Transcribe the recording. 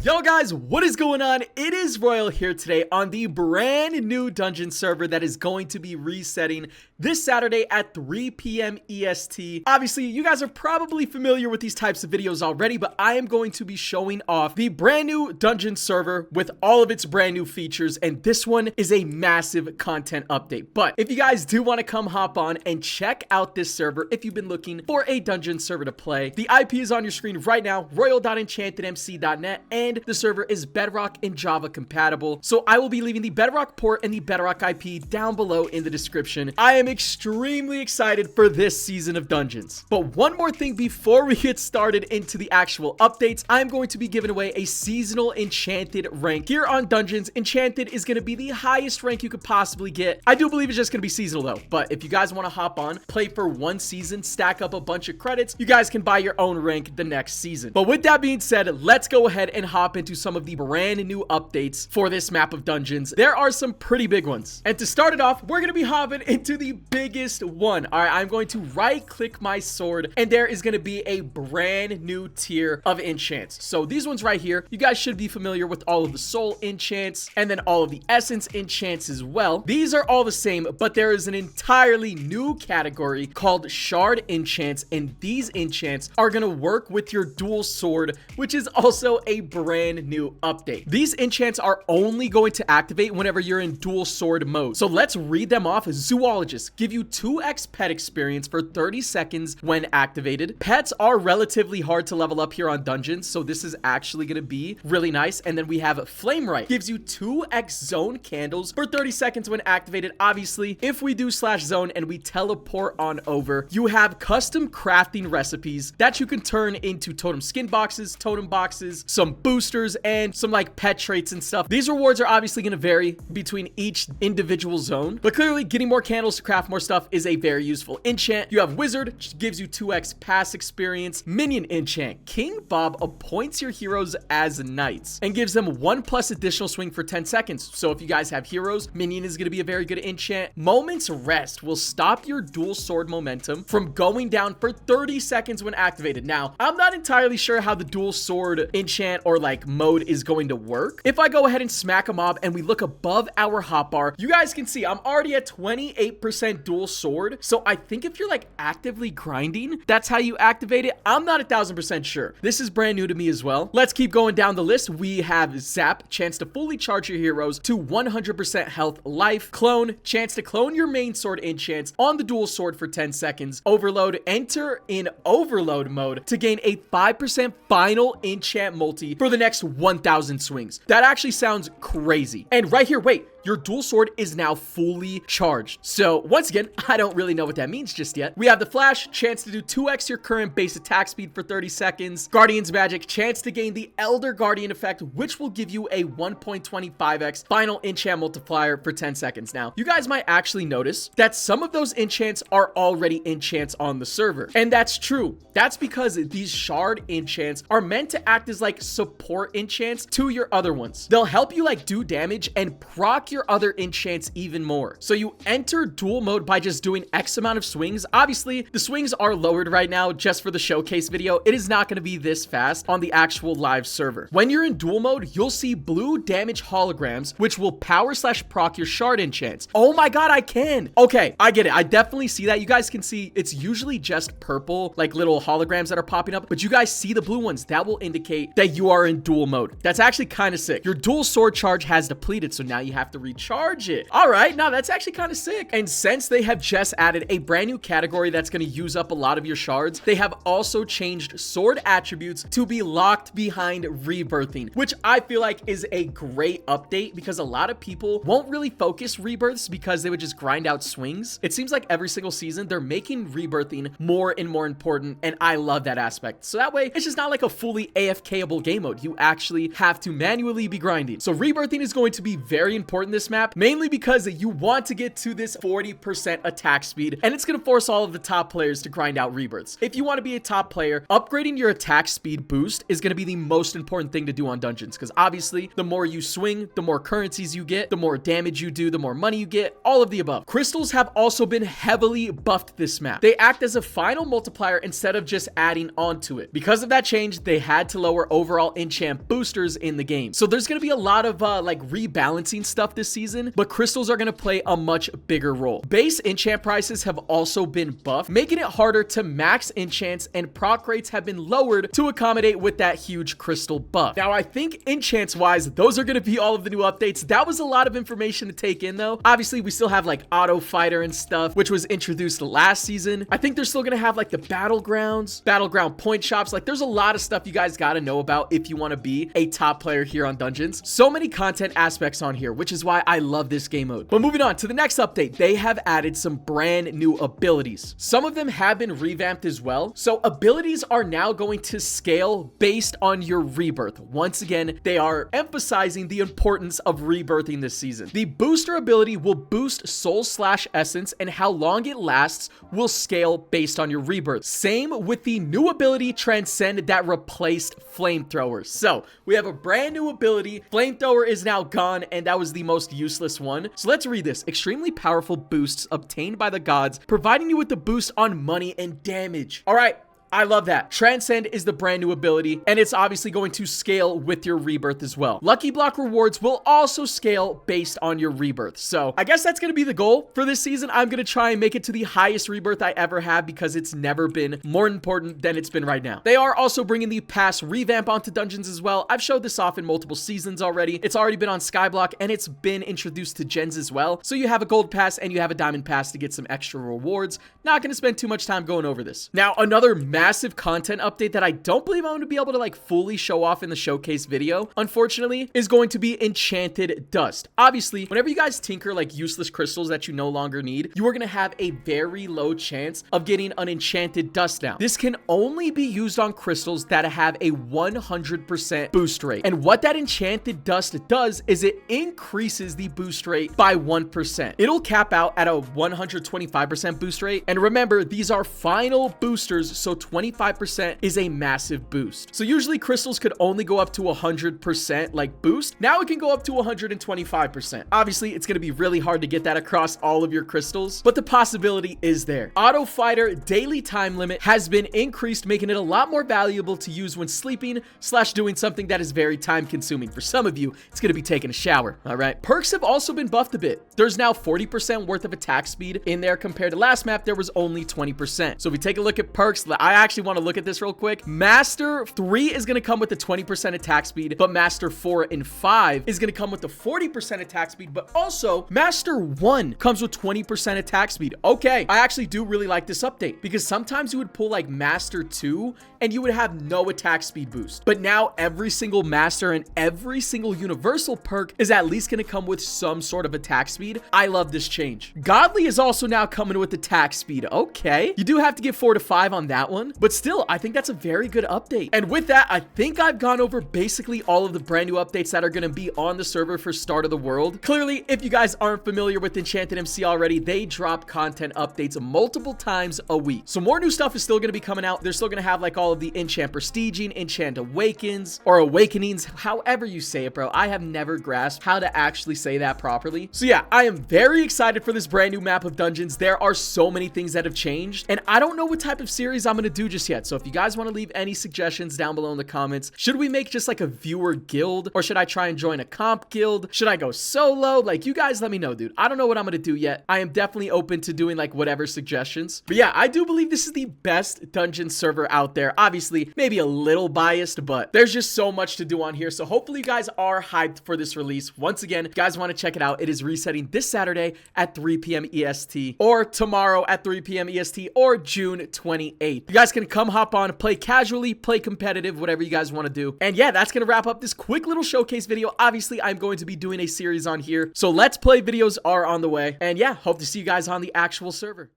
Yo guys, what is going on? It is Royal here today on the brand new dungeon server that is going to be resetting this Saturday at 3 p.m. EST. Obviously, you guys are probably familiar with these types of videos already, but I am going to be showing off the brand new dungeon server with all of its brand new features, and this one is a massive content update. But if you guys do want to come hop on and check out this server, if you've been looking for a dungeon server to play, the IP is on your screen right now, royal.enchantedmc.net, and the server is Bedrock and Java compatible. So I will be leaving the Bedrock Port and the Bedrock IP down below in the description. I am extremely excited for this season of Dungeons. But one more thing before we get started into the actual updates, I'm going to be giving away a seasonal Enchanted rank. Here on Dungeons, Enchanted is going to be the highest rank you could possibly get. I do believe it's just going to be seasonal though, but if you guys want to hop on, play for one season, stack up a bunch of credits, you guys can buy your own rank the next season. But with that being said, let's go ahead and hop into some of the brand new updates for this map of Dungeons. There are some pretty big ones. And to start it off, we're going to be hopping into the biggest one. All right, I'm going to right click my sword and there is going to be a brand new tier of enchants. So these ones right here, you guys should be familiar with all of the soul enchants and then all of the essence enchants as well. These are all the same, but there is an entirely new category called shard enchants, and these enchants are going to work with your dual sword, which is also a brand new update. These enchants are only going to activate whenever you're in dual sword mode. So let's read them off. Zoologists give you 2x pet experience for 30 seconds when activated. Pets are relatively hard to level up here on Dungeons, so this is actually going to be really nice. And then we have Flame Right, gives you 2x zone candles for 30 seconds when activated. Obviously, if we do /zone and we teleport on over, you have custom crafting recipes that you can turn into totem skin boxes, totem boxes, some boosters, and some like pet traits and stuff. These rewards are obviously going to vary between each individual zone, but clearly getting more candles to craft more stuff is a very useful enchant. You have Wizard, which gives you 2x pass experience. Minion enchant, King Bob appoints your heroes as knights and gives them 1+ additional swing for 10 seconds. So if you guys have heroes, Minion is going to be a very good enchant. Moment's Rest will stop your dual sword momentum from going down for 30 seconds when activated. Now, I'm not entirely sure how the dual sword enchant or like mode is going to work. If I go ahead and smack a mob and we look above our hotbar, you guys can see I'm already at 28% dual sword. So I think if you're like actively grinding, that's how you activate it. I'm not 1000% sure. This is brand new to me as well. Let's keep going down the list. We have Zap, chance to fully charge your heroes to 100% health life. Clone, chance to clone your main sword enchants on the dual sword for 10 seconds. Overload, enter in overload mode to gain a 5% final enchant multi for the next 1000 swings. That actually sounds crazy. And right here, wait, your dual sword is now fully charged. So once again, I don't really know what that means just yet. We have the Flash, chance to do 2x your current base attack speed for 30 seconds. Guardian's Magic, chance to gain the Elder Guardian effect, which will give you a 1.25x final enchant multiplier for 10 seconds. Now, you guys might actually notice that some of those enchants are already enchants on the server. And that's true. That's because these shard enchants are meant to act as like support enchants to your other ones. They'll help you like do damage and proc your other enchants even more. So you enter dual mode by just doing X amount of swings. Obviously, the swings are lowered right now just for the showcase video. It is not going to be this fast on the actual live server. When you're in dual mode, you'll see blue damage holograms, which will power/proc your shard enchants. Oh my god, I can. Okay, I get it. I definitely see that. You guys can see it's usually just purple, like little holograms that are popping up, but you guys see the blue ones. That will indicate that you are in dual mode. That's actually kind of sick. Your dual sword charge has depleted, so now you have to recharge it. All right, now that's actually kind of sick. And since they have just added a brand new category that's going to use up a lot of your shards, they have also changed sword attributes to be locked behind rebirthing, which I feel like is a great update because a lot of people won't really focus rebirths because they would just grind out swings. It seems like every single season they're making rebirthing more and more important, and I love that aspect. So that way it's just not like a fully AFK-able game mode. You actually have to manually be grinding. So rebirthing is going to be very important important, this map, mainly because you want to get to this 40% attack speed, and it's going to force all of the top players to grind out rebirths. If you want to be a top player, upgrading your attack speed boost is going to be the most important thing to do on dungeons, because obviously the more you swing, the more currencies you get, the more damage you do, the more money you get, all of the above. Crystals have also been heavily buffed this map. They act as a final multiplier instead of just adding onto it. Because of that change, they had to lower overall enchant boosters in the game. So there's going to be a lot of like rebalancing stuff this season, but crystals are going to play a much bigger role. Base enchant prices have also been buffed, making it harder to max enchants, and proc rates have been lowered to accommodate with that huge crystal buff. Now, I think enchants wise, those are going to be all of the new updates. That was a lot of information to take in though. Obviously, we still have like auto fighter and stuff, which was introduced last season. I think they're still going to have like the battleground point shops. Like there's a lot of stuff you guys got to know about if you want to be a top player here on Dungeons. So many content aspects on here, which is why I love this game mode. But moving on to the next update, they have added some brand new abilities. Some of them have been revamped as well. So abilities are now going to scale based on your rebirth. Once again, they are emphasizing the importance of rebirthing this season. The booster ability will boost soul/essence, and how long it lasts will scale based on your rebirth. Same with the new ability Transcend that replaced flamethrowers. So we have a brand new ability. Flamethrower is now gone, and that was the most useless one. So let's read this. Extremely powerful boosts obtained by the gods, providing you with the boost on money and damage. All right. I love that. Transcend is the brand new ability, and it's obviously going to scale with your rebirth as well. Lucky block rewards will also scale based on your rebirth. So I guess that's going to be the goal for this season. I'm going to try and make it to the highest rebirth I ever have, because it's never been more important than it's been right now. They are also bringing the pass revamp onto dungeons as well. I've showed this off in multiple seasons already. It's already been on Skyblock, and it's been introduced to gens as well. So you have a gold pass and you have a diamond pass to get some extra rewards. Not going to spend too much time going over this. Now, another massive content update that I don't believe I'm going to be able to like fully show off in the showcase video, unfortunately, is going to be Enchanted Dust. Obviously, whenever you guys tinker like useless crystals that you no longer need, you are going to have a very low chance of getting an Enchanted Dust now. This can only be used on crystals that have a 100% boost rate. And what that Enchanted Dust does is it increases the boost rate by 1%. It'll cap out at a 125% boost rate. And remember, these are final boosters, so 25% is a massive boost. So usually crystals could only go up to 100% like boost. Now it can go up to 125%. Obviously, it's going to be really hard to get that across all of your crystals, but the possibility is there. Auto fighter daily time limit has been increased, making it a lot more valuable to use when sleeping / doing something that is very time consuming. For some of you, it's going to be taking a shower. All right. Perks have also been buffed a bit. There's now 40% worth of attack speed in there. Compared to last map, there was only 20%. So if we take a look at perks, I actually want to look at this real quick. Master 3 is going to come with the 20% attack speed, but Master 4 and 5 is going to come with the 40% attack speed, but also Master 1 comes with 20% attack speed. Okay, I actually do really like this update, because sometimes you would pull like Master 2 and you would have no attack speed boost. But now every single Master and every single universal perk is at least going to come with some sort of attack speed. I love this change. Godly is also now coming with attack speed. Okay, you do have to get 4 to 5 on that one, but still, I think that's a very good update. And with that, I think I've gone over basically all of the brand new updates that are going to be on the server for Start of the World. Clearly, if you guys aren't familiar with Enchanted MC already, they drop content updates multiple times a week. So more new stuff is still going to be coming out. They're still going to have like all of the enchant prestiging, enchant awakens, or awakenings, however you say it, bro. I have never grasped how to actually say that properly. So yeah, I am very excited for this brand new map of dungeons. There are so many things that have changed, and I don't know what type of series I'm going to do just yet. So if you guys want to leave any suggestions down below in the comments, should we make just like a viewer guild, or should I try and join a comp guild? Should I go solo? Like, you guys let me know, dude. I don't know what I'm going to do yet. I am definitely open to doing like whatever suggestions. But yeah, I do believe this is the best dungeon server out there. Obviously, maybe a little biased, but there's just so much to do on here. So hopefully you guys are hyped for this release. Once again, if you guys want to check it out, it is resetting this Saturday at 3 p.m. EST, or tomorrow at 3 p.m. EST, or June 28th. You guys can come hop on, play casually, play competitive, whatever you guys want to do. And yeah, that's going to wrap up this quick little showcase video. Obviously, I'm going to be doing a series on here, so let's play videos are on the way. And yeah, hope to see you guys on the actual server.